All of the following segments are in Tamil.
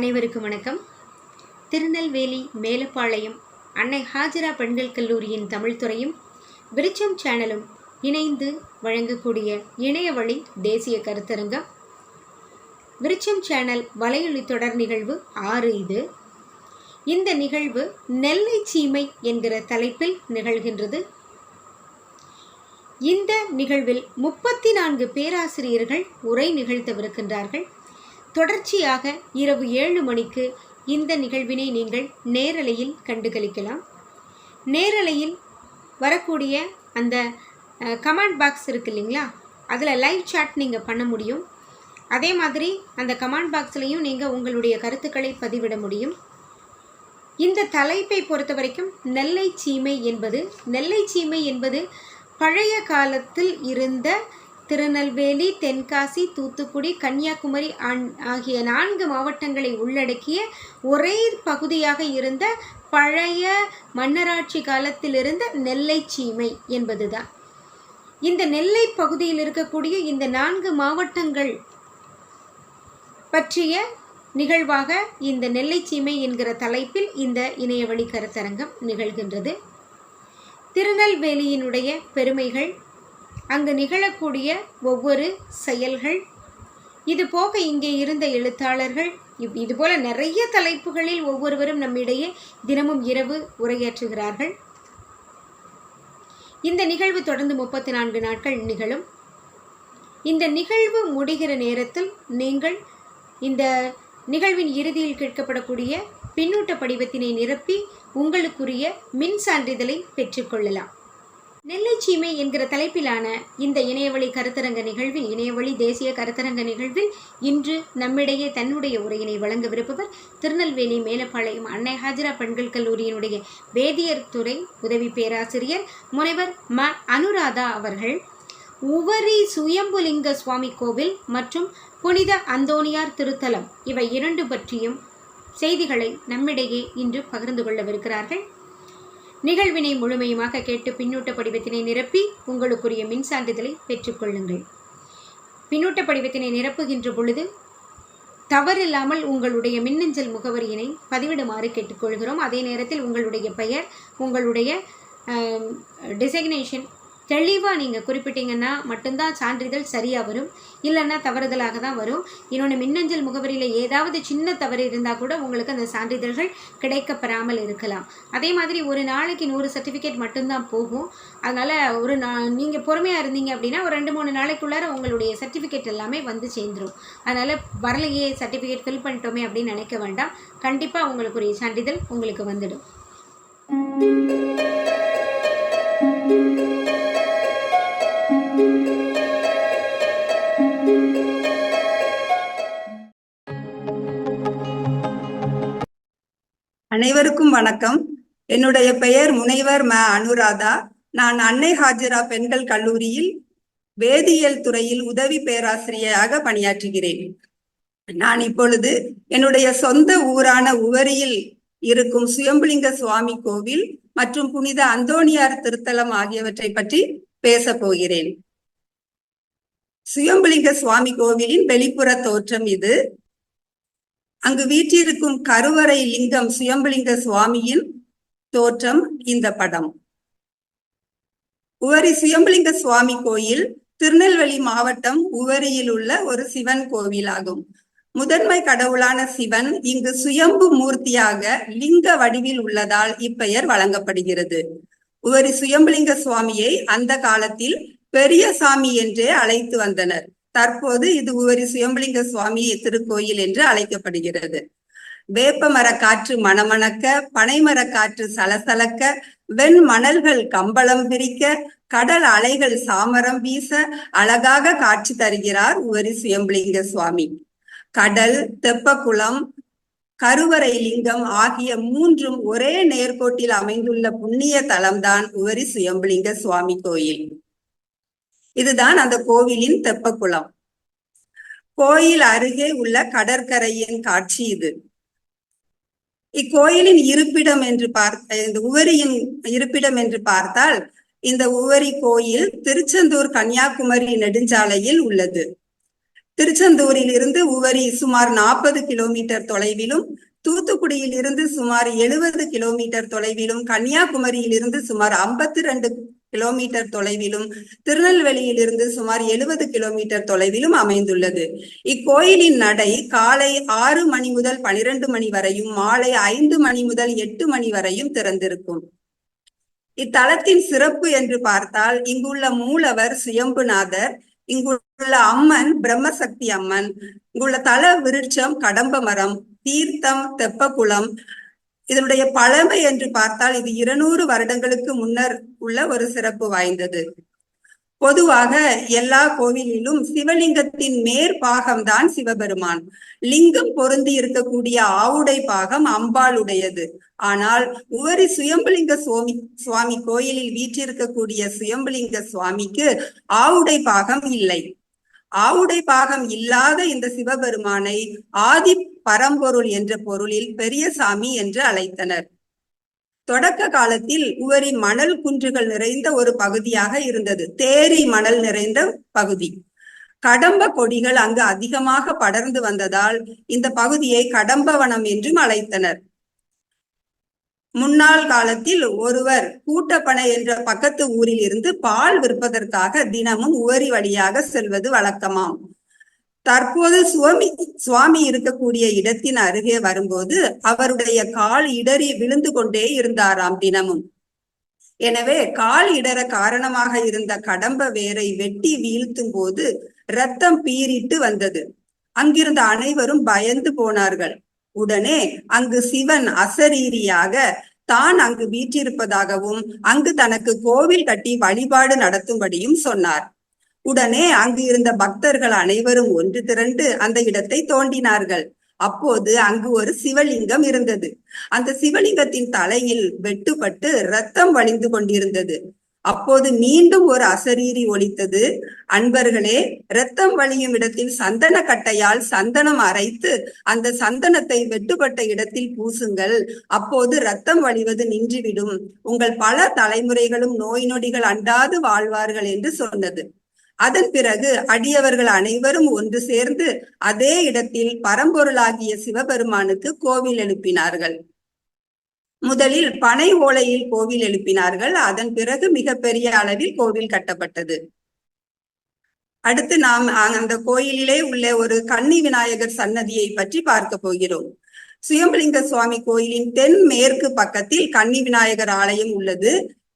அனைவருக்கும் வணக்கம். திருநெல்வேலி மேலப்பாளையம் அன்னை ஹாஜரா பெண்கள் கல்லூரியின் தமிழ் துறையும் விருச்சம் சேனலும் இணைந்து வழங்கக்கூடிய இணையவழி தேசிய கருத்தரங்கம். விருச்சம் சேனல் வலையொலி தொடர் நிகழ்வு 6. இந்த நிகழ்வு நெல்லை சீமை என்கிற தலைப்பில் நிகழ்கின்றது. இந்த நிகழ்வில் 34 பேராசிரியர்கள் உரை நிகழ்த்தவிருக்கின்றார்கள். தொடர்ச்சியாக இரவு 7 மணிக்கு இந்த நிகழ்வினை நீங்கள் நேரலையில் கண்டுகளிக்கலாம். நேரலையில் வரக்கூடிய அந்த கமெண்ட் பாக்ஸ் இருக்கு இல்லைங்களா, அதில் லைவ் சாட் நீங்கள் பண்ண முடியும். அதே மாதிரி அந்த கமெண்ட் பாக்ஸ்லையும் நீங்கள் உங்களுடைய கருத்துக்களை பதிவிட முடியும். இந்த தலைப்பை பொறுத்த வரைக்கும் நெல்லை சீமை என்பது பழைய காலத்தில் இருந்த திருநெல்வேலி, தென்காசி, தூத்துக்குடி, கன்னியாகுமரி ஆகிய 4 மாவட்டங்களை உள்ளடக்கிய ஒரே பகுதியாக இருந்த பழைய மன்னராட்சி காலத்தில் இருந்த நெல்லை சீமை என்பதுதான். இந்த நெல்லை பகுதியில் இருக்கக்கூடிய இந்த 4 மாவட்டங்கள் பற்றிய நிகழ்வாக இந்த நெல்லை சீமை என்கிற தலைப்பில் இந்த இணையவழி கருத்தரங்கம் நிகழ்கின்றது. திருநெல்வேலியினுடைய பெருமைகள், அங்கு நிகழக்கூடிய ஒவ்வொரு செயல்கள், இது போக இங்கே இருந்த எழுத்தாளர்கள், இதுபோல நிறைய தலைப்புகளில் ஒவ்வொருவரும் நம்மிடையே தினமும் இரவு உரையாற்றுகிறார்கள். இந்த நிகழ்வு தொடர்ந்து 34 நாட்கள் நிகழும். இந்த நிகழ்வு முடிகிற நேரத்தில் நீங்கள் இந்த நிகழ்வின் இறுதியில் கேட்கப்படக்கூடிய பின்னூட்ட படிவத்தினை நிரப்பி உங்களுக்குரிய மின் சான்றிதழை பெற்றுக்கொள்ளலாம். நெல்லை சீமை என்கிற தலைப்பிலான இந்த இணையவழி கருத்தரங்க நிகழ்வில், இணையவழி தேசிய கருத்தரங்க நிகழ்வில் இன்று நம்மிடையே தன்னுடைய உரையினை வழங்கவிருப்பவர் திருநெல்வேலி மேலப்பாளையம் அன்னை ஹாஜரா பெண்கள் கல்லூரியினுடைய வேதியியல் துறை உதவி பேராசிரியர் முனைவர் ம. அனுராதா அவர்கள். உவரி சுயம்புலிங்க சுவாமி கோவில் மற்றும் புனித அந்தோணியார் திருத்தலம் இவை 2 பற்றியும் செய்திகளை நம்மிடையே இன்று பகிர்ந்து கொள்ளவிருக்கிறார்கள். நிகழ்வினை முழுமையுமாக கேட்டு பின்னூட்ட படிவத்தினை நிரப்பி உங்களுக்குரிய மின் சான்றிதழை பெற்றுக்கொள்ளுங்கள். பின்னூட்ட படிவத்தினை நிரப்புகின்ற பொழுது தவறில்லாமல் உங்களுடைய மின்னஞ்சல் முகவரியினை பதிவிடுமாறு கேட்டுக்கொள்கிறோம். அதே நேரத்தில் உங்களுடைய பெயர், உங்களுடைய டிசைக்னேஷன் தெளிவாக நீங்கள் குறிப்பிட்டீங்கன்னா மட்டும்தான் சான்றிதழ் சரியாக வரும், இல்லைன்னா தவறுதலாக தான் வரும். இன்னொன்று, மின்னஞ்சல் முகவரியில் ஏதாவது சின்ன தவறு இருந்தால் கூட உங்களுக்கு அந்த சான்றிதழ்கள் கிடைக்கப்பெறாமல் இருக்கலாம். அதே மாதிரி ஒரு நாளைக்கு 100 சர்டிஃபிகேட் மட்டும்தான் போகும். அதனால் நீங்கள் பொறுமையாக இருந்தீங்க அப்படின்னா ஒரு 2-3 நாளைக்குள்ளார உங்களுடைய சர்டிஃபிகேட் எல்லாமே வந்து சேர்ந்துடும். அதனால் வரலையே, சர்டிஃபிகேட் ஃபில் பண்ணிட்டோமே அப்படின்னு நினைக்க வேண்டாம். கண்டிப்பாக உங்களுக்குரிய சான்றிதழ் உங்களுக்கு வந்துடும். அனைவருக்கும் வணக்கம். என்னுடைய பெயர் முனைவர் ம. அனுராதா. நான் அன்னை ஹாஜரா பெண்கள் கல்லூரியில் வேதியியல் துறையில் உதவி பேராசிரியராக பணியாற்றுகிறேன். நான் இப்பொழுது என்னுடைய சொந்த ஊரான உவரியில் இருக்கும் சுயம்புலிங்க சுவாமி கோவில் மற்றும் புனித அந்தோணியார் திருத்தலம் ஆகியவற்றை பற்றி பேச போகிறேன். சுயம்புலிங்க சுவாமி கோவிலின் வெளிப்புற தோற்றம் இது. அங்கு வீற்றிருக்கும் கருவறை லிங்கம் சுயம்புலிங்க சுவாமியின் தோற்றம் இந்த படம். உவரி சுயம்புலிங்க சுவாமி கோயில் திருநெல்வேலி மாவட்டம் உவரியில் உள்ள ஒரு சிவன் கோவிலாகும். முதன்மை கடவுளான சிவன் இங்கு சுயம்பு மூர்த்தியாக லிங்க வடிவில் உள்ளதால் இப்பெயர் வழங்கப்படுகிறது. உவரி சுயம்புலிங்க சுவாமியை அந்த காலத்தில் பெரிய சாமி என்றே அழைத்து வந்தனர். தற்போது இது உவரி சுயம்புலிங்க சுவாமி திருக்கோயில் என்று அழைக்கப்படுகிறது. வேப்ப மர காற்று மணமணக்க, பனைமர காற்று சலசலக்க, வெண் மணல்கள் கம்பளம் விரிக்க, கடல் அலைகள் சாமரம் வீச அழகாக காட்சி தருகிறார் உவரி சுயம்புலிங்க சுவாமி. கடல், தெப்பக்குளம், கருவறை லிங்கம் ஆகிய 3ம் ஒரே நேர்கோட்டில் அமைந்துள்ள புண்ணிய தலம்தான் உவரி சுயம்புலிங்க சுவாமி கோயில். இதுதான் அந்த கோவிலின் தெப்பக்குளம். கோயில் அருகே உள்ள கடற்கரையின் காட்சி இது. இக்கோயிலின் இருப்பிடம் என்று இந்த உவரியின் இருப்பிடம் என்று பார்த்தால் இந்த உவரி கோயில் திருச்செந்தூர் கன்னியாகுமரி நெடுஞ்சாலையில் உள்ளது. திருச்செந்தூரில் இருந்து உவரி சுமார் 40 கிலோமீட்டர் தொலைவிலும், தூத்துக்குடியில் இருந்து சுமார் 70 கிலோமீட்டர் தொலைவிலும், கன்னியாகுமரியில் இருந்து சுமார் 52 கிலோமீட்டர் தொலைவிலும், திருநெல்வேலியில் இருந்து சுமார் 70 கிலோமீட்டர் தொலைவிலும் அமைந்துள்ளது. இக்கோயிலின் நடை காலை 6 மணி முதல் 12 மணி வரையும், மாலை 5 மணி முதல் 8 மணி வரையும் திறந்திருக்கும். இத்தலத்தின் சிறப்பு என்று பார்த்தால், இங்குள்ள மூலவர் சுயம்புநாதர், இங்குள்ள அம்மன் பிரம்மசக்தி அம்மன், இங்குள்ள தல விருட்சம் கடம்ப மரம், தீர்த்தம் தெப்பக்குளம். இதனுடைய பழமை என்று பார்த்தால் இது 200 வருடங்களுக்கு முன்னர் உள்ள ஒரு சிறப்பு வாய்ந்தது. பொதுவாக எல்லா கோவிலிலும் சிவலிங்கத்தின் மேற்பாகம்தான் சிவபெருமான். லிங்கம் பொருந்தி இருக்கக்கூடிய ஆவுடை பாகம் அம்பாளுடையது. ஆனால் உவரி சுயம்புலிங்க சுவாமி கோயிலில் வீற்றிருக்கக்கூடிய சுயம்புலிங்க சுவாமிக்கு ஆவுடை பாகம் இல்லை. ஆவுடை பாகம் இல்லாத இந்த சிவபெருமானை ஆதி பரம்பொருள் என்ற பொருளில் பெரியசாமி என்று அழைத்தனர். தொடக்க காலத்தில் உவரி மணல் குன்றுகள் நிறைந்த ஒரு பகுதியாக இருந்தது. தேரி மணல் நிறைந்த பகுதி. கடம்ப கொடிகள் அங்கு அதிகமாக படர்ந்து வந்ததால் இந்த பகுதியை கடம்பவனம் என்றும் அழைத்தனர். முன்னாள் காலத்தில் ஒருவர் கூட்டப்பனை என்ற பக்கத்து ஊரில் இருந்து பால் விற்பதற்காக தினமும் உவரி வழியாக செல்வது வழக்கமாம். தற்போது சுவாமி இருக்கக்கூடிய இடத்தின் அருகே வரும்போது அவருடைய கால் இடறி விழுந்து கொண்டே இருந்தாராம் தினமும். எனவே கால் இடற காரணமாக இருந்த கடம்ப வேரை வெட்டி வீழ்த்தும் போது இரத்தம் பீரிட்டு வந்தது. அங்கிருந்த அனைவரும் பயந்து போனார்கள். உடனே அங்கு சிவன் அசரீரியாக தான் அங்கு வீற்றிருப்பதாகவும் அங்கு தனக்கு கோவில் கட்டி வழிபாடு நடத்தும்படியும் சொன்னார். உடனே அங்கு இருந்த பக்தர்கள் அனைவரும் ஒன்று திரண்டு அந்த இடத்தை தோண்டினார்கள். அப்போது அங்கு ஒரு சிவலிங்கம் இருந்தது. அந்த சிவலிங்கத்தின் தலையில் வெட்டுப்பட்டு இரத்தம் வழிந்து கொண்டிருந்தது. அப்போது மீண்டும் ஒரு அசரீரி ஒலித்தது. அன்பர்களே, இரத்தம் வழியும் இடத்தில் சந்தன கட்டையால் சந்தனம் அரைத்து அந்த சந்தனத்தை வெட்டுப்பட்ட இடத்தில் பூசுங்கள். அப்போது இரத்தம் வழிவது நின்றுவிடும். உங்கள் பல தலைமுறைகளும் நோய் நொடிகள் அண்டாது வாழ்வார்கள் என்று சொன்னது. அதன் பிறகு அடியவர்கள் அனைவரும் ஒன்று சேர்ந்து அதே இடத்தில் பரம்பொருளாகிய சிவபெருமானுக்கு கோவில் எழுப்பினார்கள். முதலில் பனை ஓலையில் கோவில் எழுப்பினார்கள். அதன் பிறகு மிகப்பெரிய அளவில் கோவில் கட்டப்பட்டது. அடுத்து நாம் அந்த கோயிலிலே உள்ள ஒரு கன்னி விநாயகர் சன்னதியை பற்றி பார்க்க போகிறோம். சுயம்புலிங்க சுவாமி கோயிலின் தென் மேற்கு பக்கத்தில் கன்னி விநாயகர் ஆலயம் உள்ளது.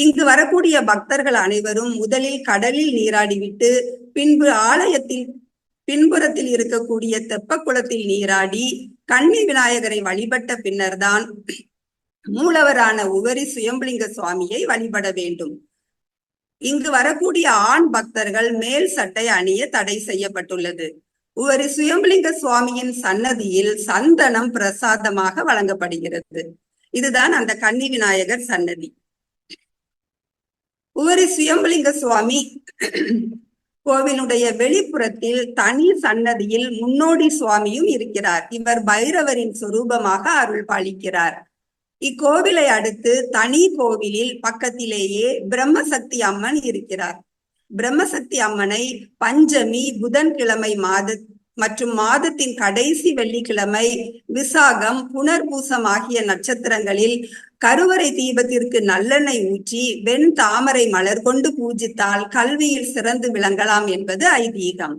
இங்கு வரக்கூடிய பக்தர்கள் அனைவரும் முதலில் கடலில் நீராடிவிட்டு பின்பு ஆலயத்தில் பின்புறத்தில் இருக்கக்கூடிய தெப்பக்குளத்தில் நீராடி கன்னி விநாயகரை வழிபட்ட பின்னர்தான் மூலவரான உவரி சுயம்புலிங்க சுவாமியை வழிபட வேண்டும். இங்கு வரக்கூடிய ஆண் பக்தர்கள் மேல் சட்டை அணிய தடை செய்யப்பட்டுள்ளது. உவரி சுயம்புலிங்க சுவாமியின் சன்னதியில் சந்தனம் பிரசாதமாக வழங்கப்படுகிறது. இதுதான் அந்த கன்னி விநாயகர் சன்னதி. உவரி சுயம்புலிங்க சுவாமி கோவிலுடைய வெளிப்புறத்தில் தனி சன்னதியில் முன்னோடி சுவாமியும் இருக்கிறார். இவர் பைரவரின் சொரூபமாக அருள் பாலிக்கிறார். இக்கோவிலை அடுத்து தனி கோவிலில் பக்கத்திலேயே பிரம்மசக்தி அம்மன் இருக்கிறார். பிரம்மசக்தி அம்மனை பஞ்சமி, புதன்கிழமை மற்றும் மாதத்தின் கடைசி வெள்ளிக்கிழமை, விசாகம், புனர்பூசம் ஆகிய நட்சத்திரங்களில் கருவறை தீபத்திற்கு நல்லெண்ணெய் ஊற்றி வெண் தாமரை மலர் கொண்டு பூஜித்தால் கல்வியில் சிறந்து விளங்கலாம் என்பது ஐதீகம்.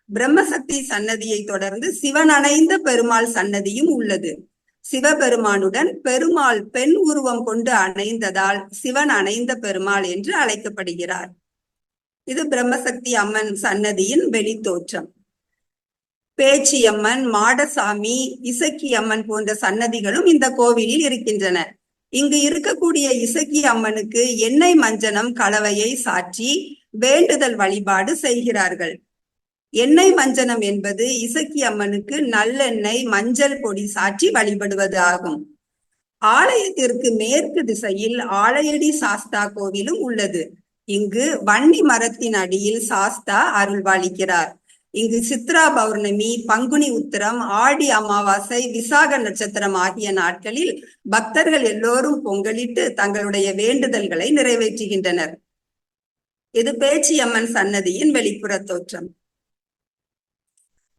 பிரம்மசக்தி சன்னதியை தொடர்ந்து சிவனணைந்த பெருமாள் சன்னதியும் உள்ளது. சிவபெருமானுடன் பெருமாள் பெண் உருவம் கொண்டு அணைந்ததால் சிவன் அணைந்த பெருமாள் என்று அழைக்கப்படுகிறார். இது பிரம்மசக்தி அம்மன் சன்னதியின் வெளித்தோற்றம். பேச்சியம்மன், மாடசாமி, இசக்கி அம்மன் போன்ற சன்னதிகளும் இந்த கோவிலில் இருக்கின்றன. இங்கு இருக்கக்கூடிய இசக்கி அம்மனுக்கு எண்ணெய் மஞ்சனம் கலவையை சாற்றி வேண்டுதல் வழிபாடு செய்கிறார்கள். எண்ணெய் மஞ்சனம் என்பது இசக்கி அம்மனுக்கு நல்லெண்ணெய், மஞ்சள் பொடி சாற்றி வழிபடுவது ஆகும். ஆலயத்திற்கு மேற்கு திசையில் ஆலையடி சாஸ்தா கோவிலும் உள்ளது. இங்கு வன்னி மரத்தின் அடியில் சாஸ்தா அருள்பாலிக்கிறார். இங்கு சித்ரா பௌர்ணமி, பங்குனி உத்திரம், ஆடி அமாவாசை, விசாக நட்சத்திரம் ஆகிய நாட்களில் பக்தர்கள் எல்லோரும் பொங்கலிட்டு தங்களுடைய வேண்டுதல்களை நிறைவேற்றுகின்றனர். இது பேச்சியம்மன் சன்னதியின் வெளிப்புற தோற்றம்.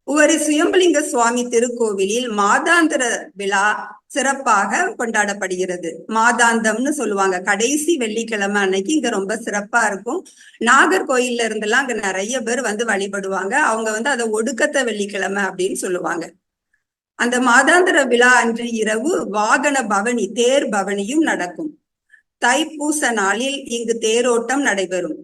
உவரி சுயம்புலிங்க சுவாமி திருக்கோவிலில் மாதாந்திர விழா சிறப்பாக கொண்டாடப்படுகிறது. மாதாந்தம்னு சொல்லுவாங்க. கடைசி வெள்ளிக்கிழமை அன்னைக்கு இங்க ரொம்ப சிறப்பா இருக்கும். நாகர்கோயில்ல இருந்தெல்லாம் அங்க நிறைய பேர் வந்து வழிபடுவாங்க. அவங்க அதை ஒடுக்கத்த வெள்ளிக்கிழமை அப்படின்னு சொல்லுவாங்க. அந்த மாதாந்திர விழா அன்று இரவு வாகன பவனி, தேர் பவனியும் நடக்கும். தைப்பூச நாளில் இங்கு தேரோட்டம் நடைபெறும்.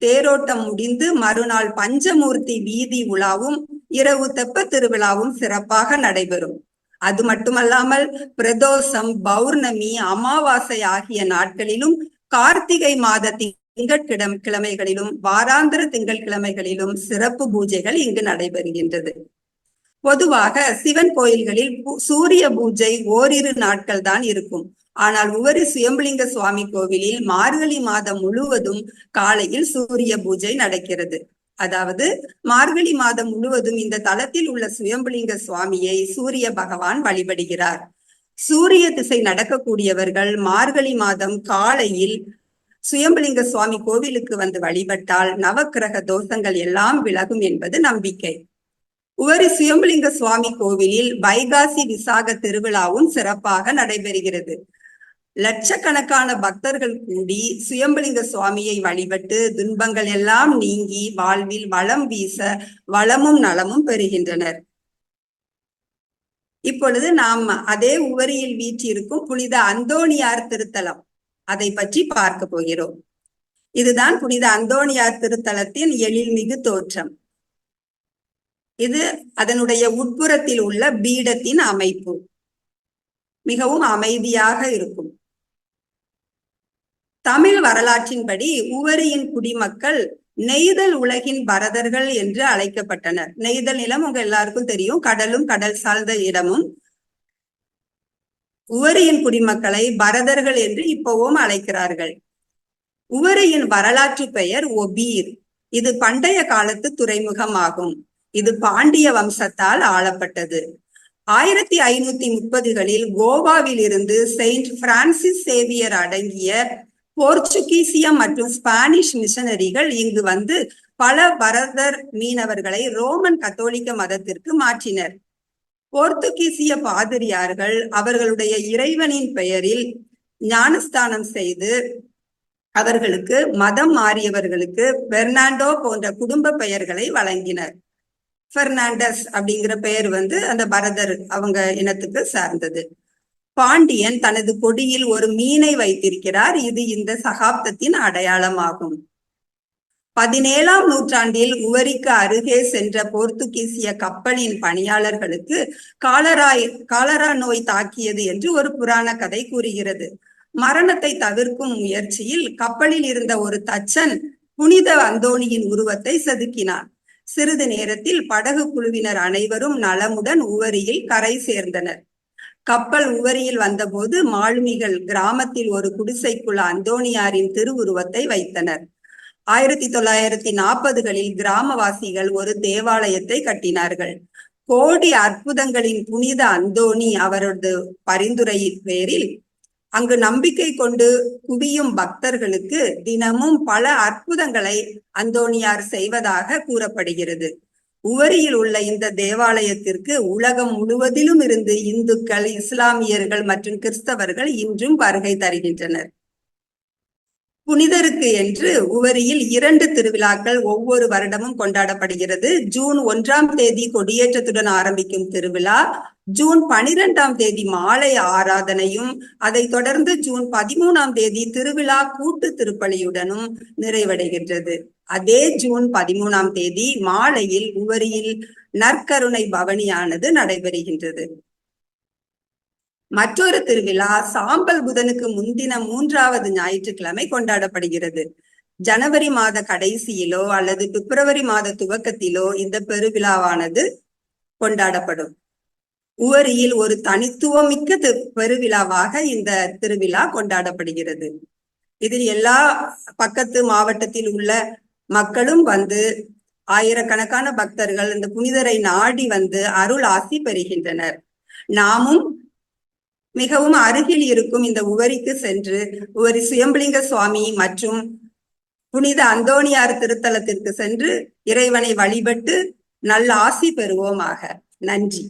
தேரோட்டம் முடிந்து மறுநாள் பஞ்சமூர்த்தி வீதி உலாவும் இரவு தெப்ப திருவிழாவும் சிறப்பாக நடைபெறும். அது மட்டுமல்லாமல் பிரதோஷம், பௌர்ணமி, அமாவாசை ஆகிய நாட்களிலும் கார்த்திகை மாத திங்கட்கிழமைகளிலும் வாராந்திர திங்கட்கிழமைகளிலும் சிறப்பு பூஜைகள் இங்கு நடைபெறுகின்றது. பொதுவாக சிவன் கோயில்களில் சூரிய பூஜை ஓரிரு நாட்கள் தான் இருக்கும். ஆனால் உவரி சுயம்புலிங்க சுவாமி கோவிலில் மார்கழி மாதம் முழுவதும் காலையில் சூரிய பூஜை நடக்கிறது. அதாவது மார்கழி மாதம் முழுவதும் இந்த தலத்தில் உள்ள சுயம்புலிங்க சுவாமியை சூரிய பகவான் வழிபடுகிறார். சூரிய திசை நடக்கக்கூடியவர்கள் மார்கழி மாதம் காலையில் சுயம்புலிங்க சுவாமி கோவிலுக்கு வந்து வழிபட்டால் நவக்கிரக தோஷங்கள் எல்லாம் விலகும் என்பது நம்பிக்கை. உவரி சுயம்புலிங்க சுவாமி கோவிலில் வைகாசி விசாக திருவிழாவும் சிறப்பாக நடைபெறுகிறது. லட்சக்கணக்கான பக்தர்கள் கூடி சுயம்புலிங்க சுவாமியை வழிபட்டு துன்பங்கள் எல்லாம் நீங்கி வாழ்வில் வளம் வீச வளமும் நலமும் பெறுகின்றனர். இப்பொழுது நாம் அதே உவரியில் வீற்றிருக்கும் புனித அந்தோணியார் திருத்தலம், அதை பற்றி பார்க்க போகிறோம். இதுதான் புனித அந்தோணியார் திருத்தலத்தின் எழில்மிகு தோற்றம். இது அதனுடைய உட்புறத்தில் உள்ள பீடத்தின் அமைப்பு. மிகவும் அமைதியாக இருக்கும். தமிழ் வரலாற்றின்படி உவரியின் குடிமக்கள் நெய்தல் உலகின் பரதர்கள் என்று அழைக்கப்பட்டனர். நெய்தல் நிலம் உங்க எல்லாருக்கும் தெரியும், கடலும் கடல் சார்ந்த இடமும். உவரியின் குடிமக்களை பரதர்கள் என்று இப்பவும் அழைக்கிறார்கள். உவரியின் வரலாற்று பெயர் ஒபீர். இது பண்டைய காலத்து துறைமுகம் ஆகும். இது பாண்டிய வம்சத்தால் ஆளப்பட்டது. 1530களில் கோவாவில் இருந்து செயின்ட் பிரான்சிஸ் சேவியர் அடங்கிய போர்ச்சுகீசியம் மற்றும் ஸ்பானிஷ் மிஷனரிகள் இங்கு வந்து பல பரதர் மீனவர்களை ரோமன் கத்தோலிக்க மதத்திற்கு மாற்றினர். போர்த்துகீசிய பாதிரியார்கள் அவர்களுடைய இறைவனின் பெயரில் ஞானஸ்தானம் செய்து அவர்களுக்கு மதம் மாறியவர்களுக்கு பெர்னாண்டோ போன்ற குடும்ப பெயர்களை வழங்கினர். பெர்னாண்டஸ் அப்படிங்கிற பெயர் அந்த பரதர் அவங்க இனத்துக்கு சார்ந்தது. பாண்டியன் தனது கொடியில் ஒரு மீனை வைத்திருக்கிறார். இது இந்த சகாப்தத்தின் அடையாளமாகும். 17ஆம் நூற்றாண்டில் உவரிக்கு அருகே சென்ற போர்த்துகீசிய கப்பலின் பணியாளர்களுக்கு காலரா நோய் தாக்கியது என்று ஒரு புராண கதை கூறுகிறது. மரணத்தை தவிர்க்கும் முயற்சியில் கப்பலில் இருந்த ஒரு தச்சன் புனித அந்தோணியின் உருவத்தை செதுக்கினார். சிறிது நேரத்தில் படகு குழுவினர் அனைவரும் நலமுடன் உவரியில் கரை சேர்ந்தனர். கப்பல் உவரியில் வந்தபோது மாலுமிகள் கிராமத்தில் ஒரு குடிசைக்குள் அந்தோணியாரின் திருவுருவத்தை வைத்தனர். 1940களில் கிராமவாசிகள் ஒரு தேவாலயத்தை கட்டினார்கள். கோடி அற்புதங்களின் புனித அந்தோணி அவரது பரிந்துரை பேரில் அங்கு நம்பிக்கை கொண்டு குவியும் பக்தர்களுக்கு தினமும் பல அற்புதங்களை அந்தோணியார் செய்வதாக கூறப்படுகிறது. உவரியில் உள்ள இந்த தேவாலயத்திற்கு உலகம் முழுவதிலும் இருந்து இந்துக்கள், இஸ்லாமியர்கள் மற்றும் கிறிஸ்தவர்கள் இன்றும் வருகை தருகின்றனர். புனிதருக்கு என்று உவரியில் 2 திருவிழாக்கள் ஒவ்வொரு வருடமும் கொண்டாடப்படுகிறது. ஜூன் 1ஆம் தேதி கொடியேற்றத்துடன் ஆரம்பிக்கும் திருவிழா ஜூன் 12ஆம் தேதி மாலை ஆராதனையும், அதை தொடர்ந்து ஜூன் 13ஆம் தேதி திருவிழா கூட்டு திருப்பலியுடனும் நிறைவடைகின்றது. அதே ஜூன் 13ஆம் தேதி மாலையில் உவரியில் நற்கருணை பவனியானது நடைபெறுகின்றது. மற்றொரு திருவிழா சாம்பல் புதனுக்கு முந்தின 3வது ஞாயிற்றுக்கிழமை கொண்டாடப்படுகிறது. ஜனவரி மாத கடைசியிலோ அல்லது பிப்ரவரி மாத துவக்கத்திலோ இந்த பெருவிழாவானது கொண்டாடப்படும். உவரியில் ஒரு தனித்துவமிக்க பெருவிழாவாக இந்த திருவிழா கொண்டாடப்படுகிறது. இதில் எல்லா பக்கத்து மாவட்டத்தில் உள்ள மக்களும் வந்து ஆயிரக்கணக்கான பக்தர்கள் இந்த புனிதரை நாடி வந்து அருள் ஆசி பெறுகின்றனர். நாமும் மிகவும் அருகில் இருக்கும் இந்த உவரிக்கு சென்று உவரி சுயம்புலிங்க சுவாமி மற்றும் புனித அந்தோணியார் திருத்தலத்திற்கு சென்று இறைவனை வழிபட்டு நல்லாசி பெறுவோமாக. நன்றி.